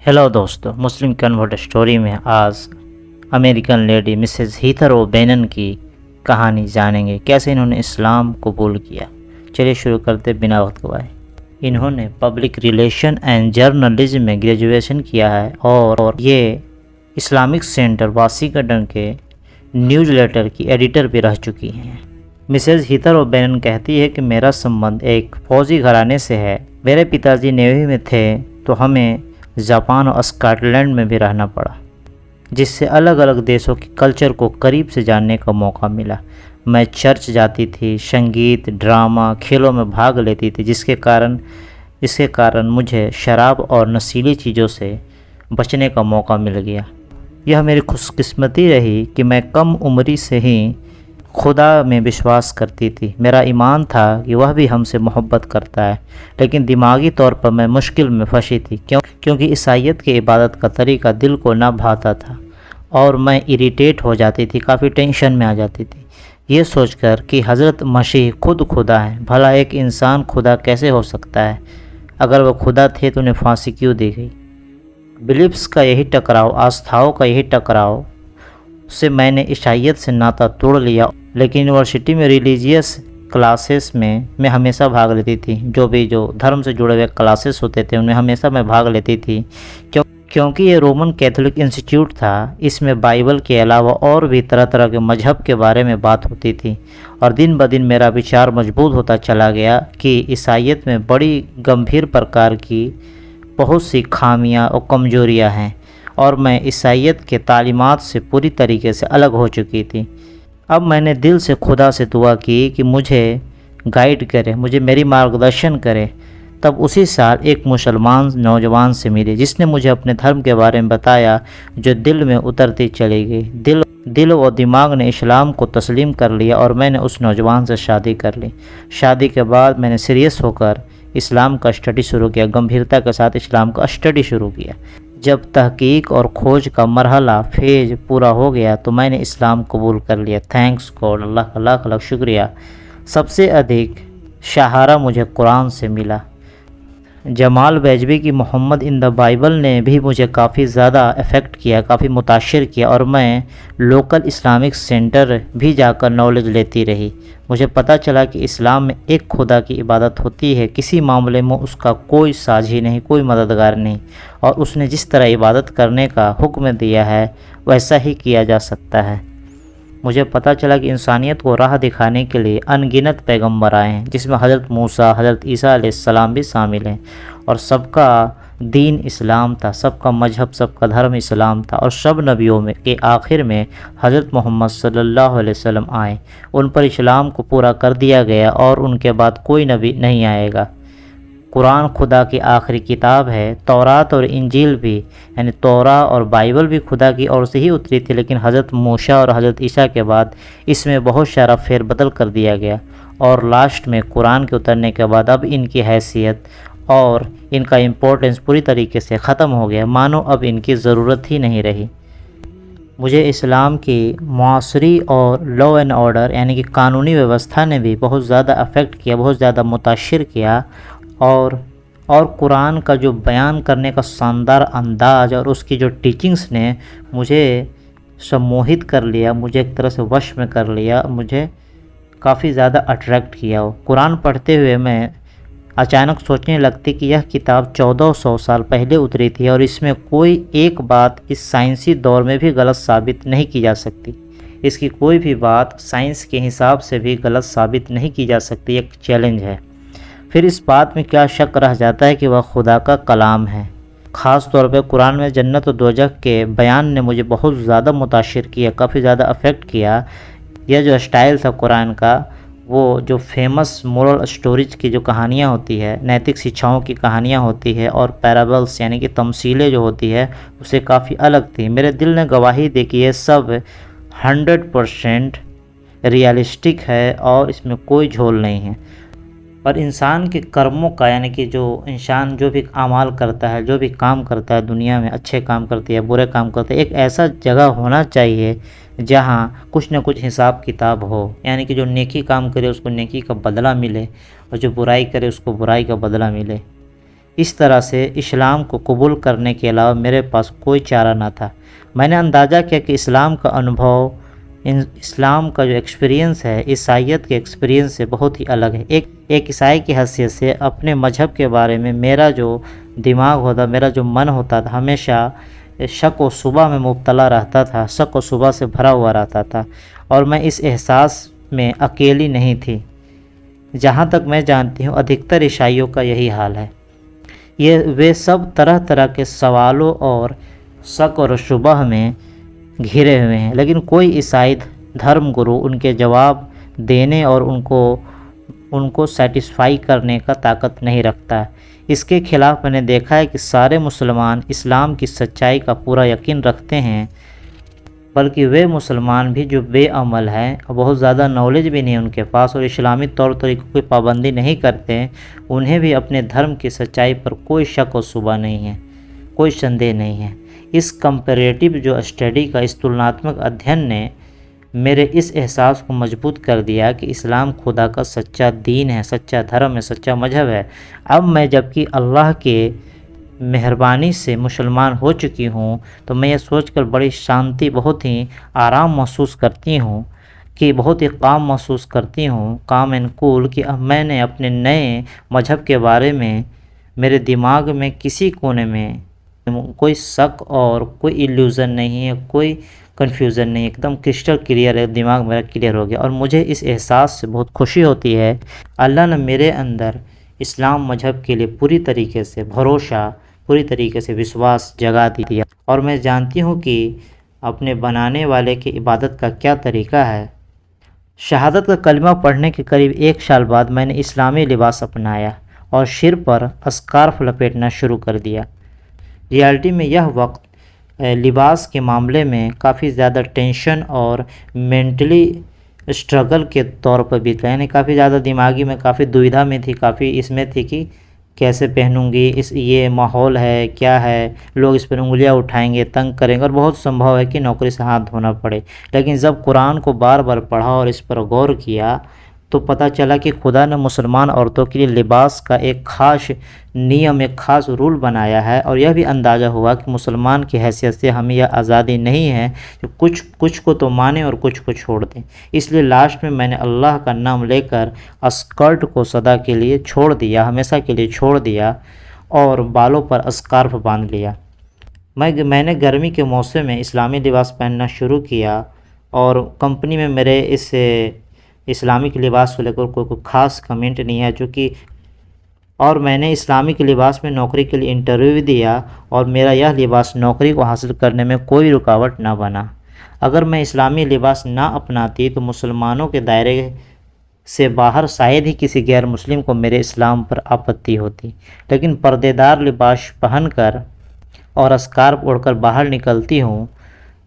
Hello दोस्तों, मुस्लिम convert story में आज अमेरिकन लेडी मिसेस हीथर ओ'बेनन की कहानी जानेंगे। कैसे इन्होंने इस्लाम कबूल किया। चलिए शुरू करते बिना वक्त गवाए। इन्होंने पब्लिक रिलेशन एंड जर्नलिज्म में ग्रेजुएशन किया है और ये इस्लामिक सेंटर वाशिंगटन के न्यूज़लेटर की एडिटर भी रह चुकी हैं। मिसेस हीथर ओ'बेनन कहती है कि मेरा संबंध एक फ़ौजी घराने से है। मेरे पिताजी नेवी में थे तो हमें जापान और स्कॉटलैंड में भी रहना पड़ा, जिससे अलग अलग देशों के कल्चर को करीब से जानने का मौका मिला। मैं चर्च जाती थी, संगीत, ड्रामा, खेलों में भाग लेती थी, इसके कारण मुझे शराब और नशीली चीज़ों से बचने का मौका मिल गया। यह मेरी खुशकिस्मती रही कि मैं कम उम्री से ही खुदा में विश्वास करती थी। मेरा ईमान था कि वह भी हमसे मोहब्बत करता है, लेकिन दिमागी तौर पर मैं मुश्किल में फंसी थी क्योंकि ईसाइयत की इबादत का तरीका दिल को ना भाता था और मैं इरिटेट हो जाती थी, काफ़ी टेंशन में आ जाती थी, ये सोचकर कि हज़रत मसीह खुद खुदा है। भला एक इंसान खुदा कैसे हो सकता है? अगर वह खुदा थे तो उन्हें फांसी क्यों दी गई? बिलीफ्स का यही टकराव, आस्थाओं का यही टकराव से मैंने ईसाइयत से नाता तोड़ लिया। लेकिन यूनिवर्सिटी में रिलीजियस क्लासेस में मैं हमेशा भाग लेती थी। जो धर्म से जुड़े हुए क्लासेस होते थे उनमें हमेशा मैं भाग लेती थी क्योंकि ये रोमन कैथोलिक इंस्टीट्यूट था। इसमें बाइबल के अलावा और भी तरह तरह के मजहब के बारे में बात होती थी और दिन ब दिन मेरा विचार मजबूत होता चला गया कि ईसाइयत में बड़ी गंभीर प्रकार की बहुत सी खामियां और कमजोरियां हैं और मैं ईसाइयत के तालीमात से पूरी तरीके से अलग हो चुकी थी। अब मैंने दिल से खुदा से दुआ की कि मुझे गाइड करे, मुझे मेरी मार्गदर्शन करे। तब उसी साल एक मुसलमान नौजवान से मिली जिसने मुझे अपने धर्म के बारे में बताया, जो दिल में उतरती चली गई। दिल और दिमाग ने इस्लाम को तस्लीम कर लिया और मैंने उस नौजवान से शादी कर ली। शादी के बाद मैंने सीरियस होकर इस्लाम का स्टडी शुरू किया, गंभीरता के साथ इस्लाम का स्टडी शुरू किया। जब तहकीक और खोज का मरहला फेज पूरा हो गया तो मैंने इस्लाम कबूल कर लिया। थैंक्स गॉड, अल्लाह का लाख लाख शुक्रिया। सबसे अधिक सहारा मुझे कुरान से मिला। जमाल बैजवी की मोहम्मद इन द बाइबल ने भी मुझे काफ़ी ज़्यादा अफेक्ट किया, काफ़ी मुताशिर किया और मैं लोकल इस्लामिक सेंटर भी जाकर नॉलेज लेती रही। मुझे पता चला कि इस्लाम में एक खुदा की इबादत होती है, किसी मामले में उसका कोई साझी नहीं, कोई मददगार नहीं, और उसने जिस तरह इबादत करने का हुक्म दिया है वैसा ही किया जा सकता है। मुझे पता चला कि इंसानियत को राह दिखाने के लिए अनगिनत पैगंबर आए हैं, जिसमें हज़रत मूसा, हज़रत ईसा अलैहिस्सलाम भी शामिल हैं और सबका दीन इस्लाम था, सबका मजहब, सबका धर्म इस्लाम था और सब नबियों में के आखिर में हज़रत मोहम्मद सल्लल्लाहु अलैहि वसल्लम आए। उन पर इस्लाम को पूरा कर दिया गया और उनके बाद कोई नबी नहीं आएगा। कुरान खुदा की आखिरी किताब है। तौरात और इंजील भी, यानी तौरा और बाइबल भी खुदा की ओर से ही उतरी थी, लेकिन हज़रत मूसा और हज़रत ईसा के बाद इसमें बहुत सारा फेरबदल कर दिया गया और लास्ट में कुरान के उतरने के बाद अब इनकी हैसियत और इनका इम्पोर्टेंस पूरी तरीके से ख़त्म हो गया, मानो अब इनकी ज़रूरत ही नहीं रही। मुझे इस्लाम की मुआशरी और लॉ एंड ऑर्डर यानी कि कानूनी व्यवस्था ने भी बहुत ज़्यादा अफेक्ट किया, बहुत ज़्यादा मुताशिर किया और कुरान का जो बयान करने का शानदार अंदाज और उसकी जो टीचिंग्स ने मुझे सम्मोहित कर लिया, मुझे एक तरह से वश में कर लिया, मुझे काफ़ी ज़्यादा अट्रैक्ट किया। कुरान पढ़ते हुए मैं अचानक सोचने लगती कि यह किताब 1400 साल पहले उतरी थी और इसमें कोई एक बात इस साइंसी दौर में भी गलत साबित नहीं की जा सकती। इसकी कोई भी बात साइंस के हिसाब से भी गलत साबित नहीं की जा सकती, एक चैलेंज है। फिर इस बात में क्या शक रह जाता है कि वह खुदा का कलाम है। ख़ास तौर पे कुरान में जन्नत और दोज़ख के बयान ने मुझे बहुत ज़्यादा मुताशिर किया, काफ़ी ज़्यादा अफेक्ट किया। यह जो स्टाइल था कुरान का, वो जो फेमस मोरल स्टोरीज की जो कहानियाँ होती है, नैतिक शिक्षाओं की कहानियाँ होती है और पैराबल्स यानी कि तमसीलें जो होती है, उससे काफ़ी अलग थी। मेरे दिल ने गवाही दी कि ये सब 100% रियलिस्टिक है और इसमें कोई झोल नहीं है। पर इंसान के कर्मों का, यानी कि जो इंसान जो भी अमाल करता है, जो भी काम करता है दुनिया में, अच्छे काम करते हैं, बुरे काम करते हैं, एक ऐसा जगह होना चाहिए जहाँ कुछ न कुछ हिसाब किताब हो। यानी कि जो नेकी काम करे उसको नेकी का बदला मिले और जो बुराई करे उसको बुराई का बदला मिले। इस तरह से इस्लाम को कबूल करने के अलावा मेरे पास कोई चारा ना था। मैंने अंदाज़ा किया कि इस्लाम का अनुभव, इस्लाम का जो एक्सपीरियंस है ईसाइयत के एक्सपीरियंस से बहुत ही अलग है। एक ईसाई की हैसियत से अपने मज़हब के बारे में मेरा जो दिमाग होता, मेरा जो मन होता था, हमेशा शक व शुबा में मुब्तला रहता था, शक व शुबा से भरा हुआ रहता था। और मैं इस एहसास में अकेली नहीं थी। जहाँ तक मैं जानती हूँ अधिकतर ईसाइयों का यही हाल है। वे सब तरह तरह के सवालों और शक और शुबह में घिरे हुए हैं, लेकिन कोई ईसाई धर्म गुरु उनके जवाब देने और उनको सेटिस्फाई करने का ताकत नहीं रखता है। इसके खिलाफ मैंने देखा है कि सारे मुसलमान इस्लाम की सच्चाई का पूरा यकीन रखते हैं, बल्कि वे मुसलमान भी जो बेअमल हैं और बहुत ज़्यादा नॉलेज भी नहीं उनके पास और इस्लामी तौर तरीक़ों की पाबंदी नहीं करते हैं, उन्हें भी अपने धर्म की सच्चाई पर कोई शक और शुबा नहीं है, कोई संदेह नहीं है। इस कंपैरेटिव जो स्टडी का, इस तुलनात्मक अध्ययन ने मेरे इस एहसास को मजबूत कर दिया कि इस्लाम खुदा का सच्चा दीन है, सच्चा धर्म है, सच्चा मजहब है। अब मैं जबकि अल्लाह के मेहरबानी से मुसलमान हो चुकी हूँ, तो मैं ये सोचकर बड़ी शांति, बहुत ही आराम महसूस करती हूँ कि बहुत ही काम महसूस करती हूँ, काम एंड कूल, कि अब मैंने अपने नए मजहब के बारे में मेरे दिमाग में किसी कोने में कोई शक और कोई इल्यूज़न नहीं है, कोई कन्फ्यूज़न नहीं, एकदम क्रिस्टल क्लियर है, दिमाग मेरा क्लियर हो गया। और मुझे इस एहसास से बहुत खुशी होती है, अल्लाह ने मेरे अंदर इस्लाम मजहब के लिए पूरी तरीके से भरोसा, पूरी तरीके से विश्वास जगा दिया। और मैं जानती हूँ कि अपने बनाने वाले की इबादत का क्या तरीका है। शहादत का कलमा पढ़ने के करीब 1 साल बाद मैंने इस्लामी लिबास अपनाया और सिर पर स्कार्फ लपेटना शुरू कर दिया। रियलिटी में यह वक्त लिबास के मामले में काफ़ी ज़्यादा टेंशन और मेंटली स्ट्रगल के तौर पर बीता, यानी काफ़ी ज़्यादा दिमागी में काफ़ी दुविधा में थी, काफ़ी इसमें थी कि कैसे पहनूंगी, ये माहौल है, क्या है, लोग इस पर उंगलियां उठाएंगे, तंग करेंगे और बहुत संभव है कि नौकरी से हाथ धोना पड़े। लेकिन जब कुरान को बार बार पढ़ा और इस पर गौर किया तो पता चला कि खुदा ने मुसलमान औरतों के लिए लिबास का एक ख़ास नियम, एक ख़ास रूल बनाया है। और यह भी अंदाज़ा हुआ कि मुसलमान की हैसियत से हमें यह आज़ादी नहीं है कि कुछ को तो माने और कुछ को छोड़ दें। इसलिए लास्ट में मैंने अल्लाह का नाम लेकर स्कर्ट को सदा के लिए छोड़ दिया, हमेशा के लिए छोड़ दिया और बालों पर स्कार्फ बांध लिया। मैंने गर्मी के मौसम में इस्लामी लिबास पहनना शुरू किया और कंपनी में मेरे इस इस्लामिक लिबास को लेकर कोई ख़ास कमेंट नहीं है, चूँकि और मैंने इस्लामिक लिबास में नौकरी के लिए इंटरव्यू भी दिया और मेरा यह लिबास नौकरी को हासिल करने में कोई रुकावट ना बना। अगर मैं इस्लामी लिबास ना अपनाती तो मुसलमानों के दायरे से बाहर शायद ही किसी गैर मुस्लिम को मेरे इस्लाम पर आपत्ति होती, लेकिन पर्देदार लिबास पहनकर और स्कार्फ ओढ़कर बाहर निकलती हूँ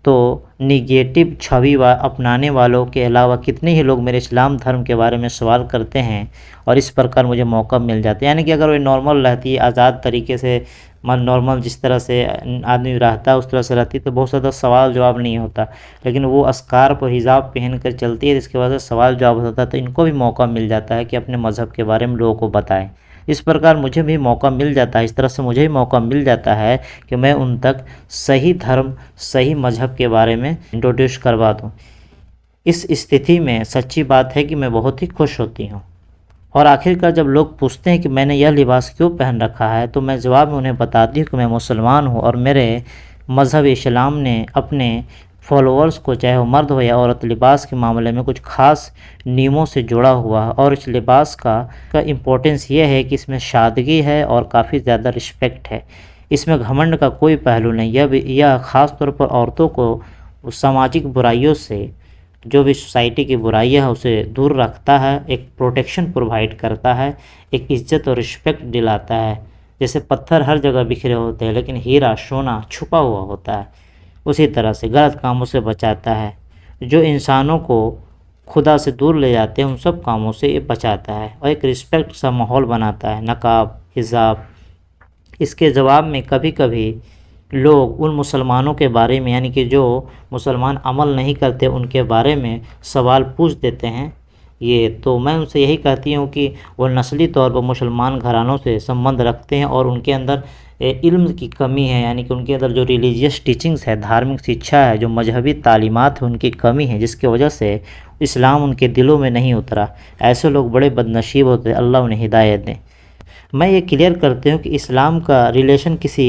तो निगेटिव छवि अपनाने वालों के अलावा कितने ही लोग मेरे इस्लाम धर्म के बारे में सवाल करते हैं और इस प्रकार मुझे मौका मिल जाता है। यानी कि अगर वो नॉर्मल रहती है, आज़ाद तरीके से, नॉर्मल जिस तरह से आदमी रहता है उस तरह से रहती तो बहुत ज़्यादा सवाल जवाब नहीं होता, लेकिन वो स्कार्फ और हिजाब पहन कर चलती है, इसके वजह से सवाल जवाब होता है। तो इनको भी मौका मिल जाता है कि अपने मज़हब के बारे में लोगों को बताएं। इस प्रकार मुझे भी मौका मिल जाता है, इस तरह से मुझे भी मौका मिल जाता है कि मैं उन तक सही धर्म, सही मज़हब के बारे में इंट्रोड्यूस करवा दूँ। इस स्थिति में सच्ची बात है कि मैं बहुत ही खुश होती हूँ। और आखिरकार जब लोग पूछते हैं कि मैंने यह लिबास क्यों पहन रखा है, तो मैं जवाब में उन्हें बताती हूँ कि मैं मुसलमान हूँ और मेरे मज़हब इस्लाम ने अपने फॉलोअर्स को, चाहे वो मर्द हो या औरत, लिबास के मामले में कुछ ख़ास नियमों से जुड़ा हुआ है। और इस लिबास का इम्पोर्टेंस ये है कि इसमें सादगी है और काफ़ी ज़्यादा रिस्पेक्ट है। इसमें घमंड का कोई पहलू नहीं। यह ख़ास तौर पर औरतों को सामाजिक बुराइयों से, जो भी सोसाइटी की बुराइयाँ है उसे दूर रखता है, एक प्रोटेक्शन प्रोवाइड करता है, एक इज़्ज़त और रिस्पेक्ट दिलाता है। जैसे पत्थर हर जगह बिखरे होते हैं लेकिन हीरा, सोना छुपा हुआ होता है, उसी तरह से गलत कामों से बचाता है। जो इंसानों को खुदा से दूर ले जाते हैं उन सब कामों से ये बचाता है और एक रिस्पेक्ट सा माहौल बनाता है। नकाब, हिजाब। इसके जवाब में कभी कभी लोग उन मुसलमानों के बारे में, यानी कि जो मुसलमान अमल नहीं करते, उनके बारे में सवाल पूछ देते हैं ये तो मैं उनसे यही कहती हूँ कि वो नस्ली तौर पर मुसलमान घरानों से संबंध रखते हैं और उनके अंदर इल्म की कमी है, यानी कि उनके अंदर जो रिलीजियस टीचिंग्स है, धार्मिक शिक्षा है, जो मजहबी तालीमात है, उनकी कमी है, जिसकी वजह से इस्लाम उनके दिलों में नहीं उतरा। ऐसे लोग बड़े बदनसीब होते हैं, अल्लाह उन्हें हिदायत दें। मैं ये क्लियर करती हूँ कि इस्लाम का रिलेशन किसी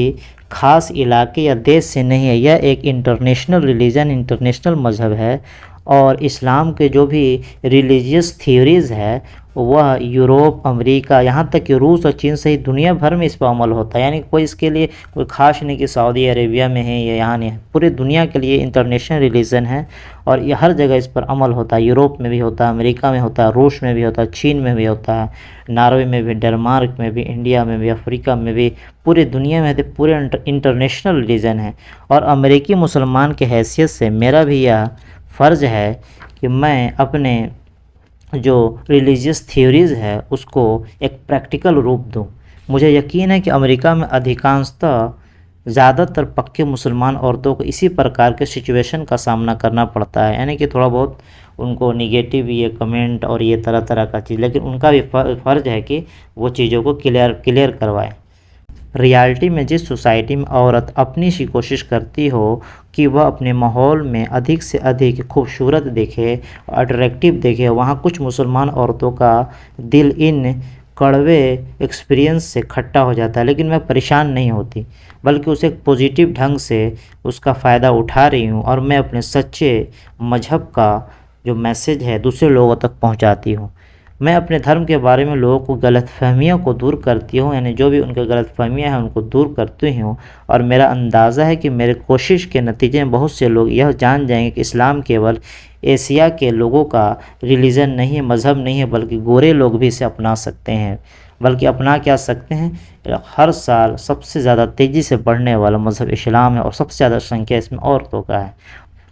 ख़ास इलाके या देश से नहीं है, यह एक इंटरनेशनल रिलीजन, इंटरनेशनल मज़हब है। और इस्लाम के जो भी रिलीजियस थ्योरीज़ है वह यूरोप, अमेरिका, यहाँ तक कि रूस और चीन सहित दुनिया भर में इस पर अमल होता है। यानी कोई इसके लिए कोई ख़ास नहीं कि सऊदी अरेबिया में है या यहाँ नहीं है, पूरी दुनिया के लिए इंटरनेशनल रिलीजन है और ये हर जगह इस पर अमल होता है। यूरोप में भी होता है, अमेरिका में होता है, रूस में भी होता है, चीन में भी होता है, नॉर्वे में भी, डेनमार्क में भी, इंडिया में भी, अफ्रीका में भी, पूरी दुनिया में तो पूरे इंटरनेशनल रिलीजन है। और अमेरिकी मुसलमान के हैसियत से मेरा भी यह फ़र्ज़ है कि मैं अपने जो रिलीजियस थ्योरीज़ है उसको एक प्रैक्टिकल रूप दूं। मुझे यकीन है कि अमेरिका में अधिकांशतः ज़्यादातर पक्के मुसलमान औरतों को इसी प्रकार के सिचुएशन का सामना करना पड़ता है, यानी कि थोड़ा बहुत उनको निगेटिव ये कमेंट और ये तरह तरह का चीज़, लेकिन उनका भी फ़र्ज़ है कि वो चीज़ों को क्लियर करवाएं। रियलिटी में जिस सोसाइटी में औरत अपनी सी कोशिश करती हो कि वह अपने माहौल में अधिक से अधिक खूबसूरत दिखे, अट्रैक्टिव दिखे, वहाँ कुछ मुसलमान औरतों का दिल इन कड़वे एक्सपीरियंस से खट्टा हो जाता है, लेकिन मैं परेशान नहीं होती, बल्कि उसे एक पॉजिटिव ढंग से उसका फ़ायदा उठा रही हूँ और मैं अपने सच्चे मज़हब का जो मैसेज है दूसरे लोगों तक पहुँचाती हूँ। मैं अपने धर्म के बारे में लोगों को गलतफ़हमियों को दूर करती हूँ, यानी जो भी उनके गलतफ़हमियाँ हैं उनको दूर करती हूँ। और मेरा अंदाज़ा है कि मेरे कोशिश के नतीजे में बहुत से लोग यह जान जाएंगे कि इस्लाम केवल एशिया के लोगों का रिलीजन नहीं है, मज़हब नहीं है, बल्कि गोरे लोग भी इसे अपना सकते हैं। बल्कि अपना क्या सकते हैं, हर साल सबसे ज़्यादा तेज़ी से बढ़ने वाला मज़हब इस्लाम है और सबसे ज़्यादा संख्या इसमें औरतों का है।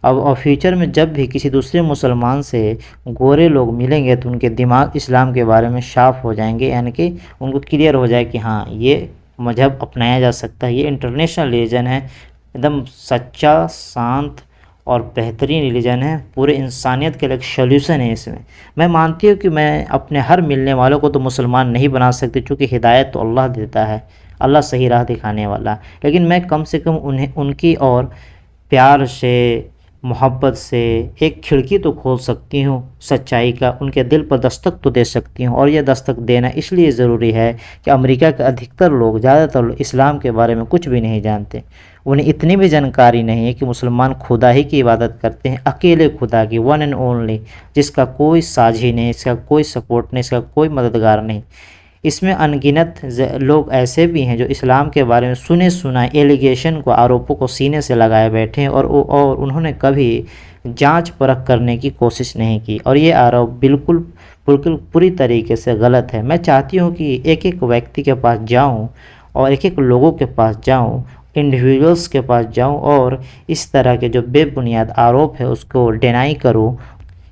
अब और फ्यूचर में जब भी किसी दूसरे मुसलमान से गोरे लोग मिलेंगे तो उनके दिमाग इस्लाम के बारे में साफ़ हो जाएंगे, यानी कि उनको क्लियर हो जाए कि हाँ ये मज़हब अपनाया जा सकता है, ये इंटरनेशनल रिलीजन है, एकदम सच्चा, शांत और बेहतरीन रिलीजन है, पूरे इंसानियत के लिए एक सल्यूशन है इसमें। मैं मानती हूँ कि मैं अपने हर मिलने वालों को तो मुसलमान नहीं बना सकती, चूँकि हिदायत तो अल्लाह देता है, अल्लाह सही राह दिखाने वाला, लेकिन मैं कम से कम उन्हें उनकी और प्यार से, मोहब्बत से एक खिड़की तो खोल सकती हूँ सच्चाई का, उनके दिल पर दस्तक तो दे सकती हूँ। और यह दस्तक देना इसलिए ज़रूरी है कि अमेरिका के अधिकतर लोग, ज़्यादातर लोग इस्लाम के बारे में कुछ भी नहीं जानते। उन्हें इतनी भी जानकारी नहीं है कि मुसलमान खुदा ही की इबादत करते हैं, अकेले खुदा की, वन एंड ओनली, जिसका कोई साझी नहीं, इसका कोई सपोर्ट नहीं, इसका कोई मददगार नहीं। इसमें अनगिनत लोग ऐसे भी हैं जो इस्लाम के बारे में सुने सुनाए एलिगेशन को, आरोपों को सीने से लगाए बैठे हैं और उन्होंने कभी जांच परख करने की कोशिश नहीं की, और ये आरोप बिल्कुल बिल्कुल पूरी तरीके से गलत है। मैं चाहती हूँ कि एक एक व्यक्ति के पास जाऊँ और एक एक लोगों के पास जाऊँ, इंडिविजुअल्स के पास जाऊँ और इस तरह के जो बेबुनियाद आरोप है उसको डिनाई करूँ,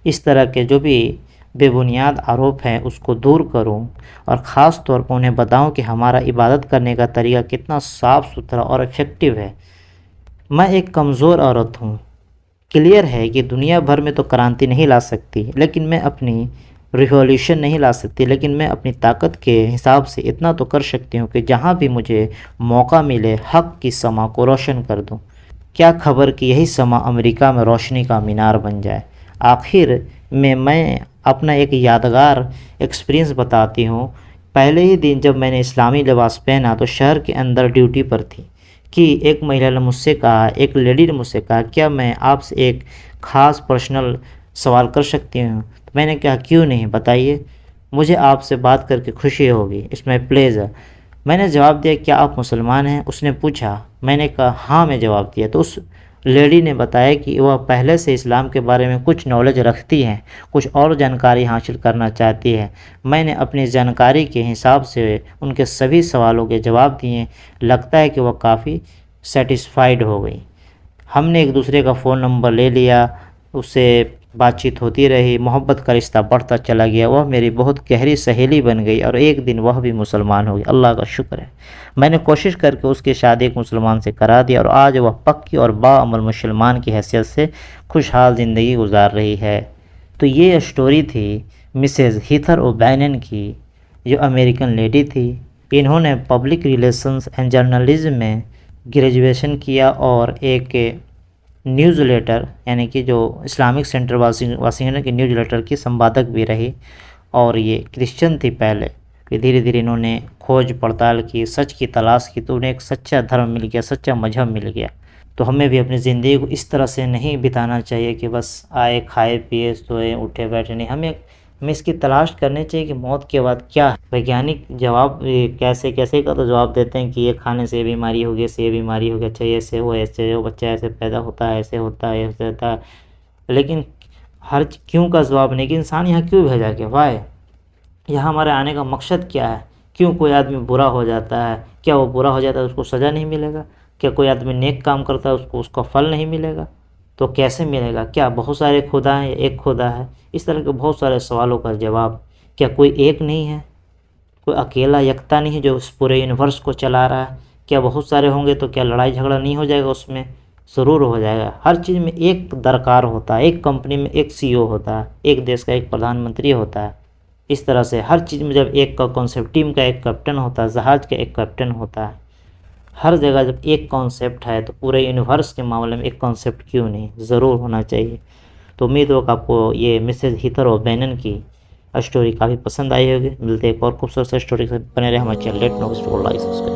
इस तरह के जो भी बेबुनियाद आरोप हैं उसको दूर करूं और ख़ास तौर पर उन्हें बताऊं कि हमारा इबादत करने का तरीका कितना साफ़ सुथरा और इफ़ेक्टिव है। मैं एक कमज़ोर औरत हूं, क्लियर है कि दुनिया भर में तो क्रांति नहीं ला सकती, लेकिन मैं अपनी रिवॉल्यूशन नहीं ला सकती, लेकिन मैं अपनी ताकत के हिसाब से इतना तो कर सकती हूँ कि जहाँ भी मुझे मौका मिले हक़ की समा को रोशन कर दूँ। क्या खबर कि यही समा अमेरिका में रोशनी का मीनार बन जाए। आखिर में मैं अपना एक यादगार एक्सपीरियंस बताती हूँ। पहले ही दिन जब मैंने इस्लामी लिबास पहना तो शहर के अंदर ड्यूटी पर थी कि एक महिला ने मुझसे कहा, एक लेडी ने मुझसे कहा, क्या मैं आपसे एक ख़ास पर्सनल सवाल कर सकती हूँ। तो मैंने कहा क्यों नहीं, बताइए, मुझे आपसे बात करके खुशी होगी, इट्स माई प्लेज़र। मैंने जवाब दिया, क्या आप मुसलमान हैं। उसने पूछा, मैंने कहा हाँ, मैं जवाब दिया। तो उस लेडी ने बताया कि वह पहले से इस्लाम के बारे में कुछ नॉलेज रखती हैं, कुछ और जानकारी हासिल करना चाहती है। मैंने अपनी जानकारी के हिसाब से उनके सभी सवालों के जवाब दिए। लगता है कि वह काफ़ी सेटिस्फाइड हो गई। हमने एक दूसरे का फ़ोन नंबर ले लिया, उससे बातचीत होती रही, मोहब्बत का रिश्ता बढ़ता चला गया। वह मेरी बहुत गहरी सहेली बन गई और एक दिन वह भी मुसलमान हो गई। अल्लाह का शुक्र है, मैंने कोशिश करके उसकी शादी एक मुसलमान से करा दी और आज वह पक्की और बाअमल मुसलमान की हैसियत से खुशहाल ज़िंदगी गुजार रही है। तो ये स्टोरी थी मिसेज हीथर ओबैनन की, जो अमेरिकन लेडी थी। इन्होंने पब्लिक रिलेशंस एंड जर्नलिज्म में ग्रेजुएशन किया और एक न्यूज़लेटर यानी कि जो इस्लामिक सेंटर वाशिंगटन के न्यूज़लेटर की संपादक भी रही। और ये क्रिश्चियन थी पहले, फिर धीरे धीरे इन्होंने खोज पड़ताल की, सच की तलाश की, तो उन्हें एक सच्चा धर्म मिल गया, सच्चा मजहब मिल गया। तो हमें भी अपनी ज़िंदगी को इस तरह से नहीं बिताना चाहिए कि बस आए खाए पिए सोए उठे बैठे, नहीं, हमें इसकी तलाश करनी चाहिए कि मौत के बाद क्या है। वैज्ञानिक जवाब कैसे कैसे का तो जवाब देते हैं कि ये खाने से ये बीमारी होगी, इससे ये बीमारी होगी, अच्छा ऐसे हो, बच्चा ऐसे पैदा होता है, ऐसे होता है, ऐसे होता है। लेकिन हर क्यों का जवाब नहीं कि इंसान यहाँ क्यों भेजा गया, वाई, यहाँ हमारे आने का मकसद क्या है, क्यों कोई आदमी बुरा हो जाता है, क्या वो बुरा हो जाता है उसको सज़ा नहीं मिलेगा, क्या कोई आदमी नेक काम करता है उसको उसका फल नहीं मिलेगा, तो कैसे मिलेगा, क्या बहुत सारे खुदा हैं या एक खुदा है। इस तरह के बहुत सारे सवालों का जवाब, क्या कोई एक नहीं है, कोई अकेला यकता नहीं है जो उस पूरे यूनिवर्स को चला रहा है, क्या बहुत सारे होंगे तो क्या लड़ाई झगड़ा नहीं हो जाएगा, उसमें ज़रूर हो जाएगा। हर चीज़ में एक दरकार होता है, एक कंपनी में एक CEO होता है, एक देश का एक प्रधानमंत्री होता है। इस तरह से हर चीज़ में जब एक का कॉन्सेप्ट, टीम का एक कैप्टन होता है, जहाज़ का एक कैप्टन होता है, हर जगह जब एक कॉन्सेप्ट है तो पूरे यूनिवर्स के मामले में एक कॉन्सेप्ट क्यों नहीं, ज़रूर होना चाहिए। तो उम्मीद हो कि आपको ये मिसेज हीथर ओबैनन की स्टोरी काफ़ी पसंद आई होगी। मिलते हैं एक और खूबसूरत सा स्टोरी से, बने रहे हमारे चैनल लेट नो को लाइक सब्सक्राइब।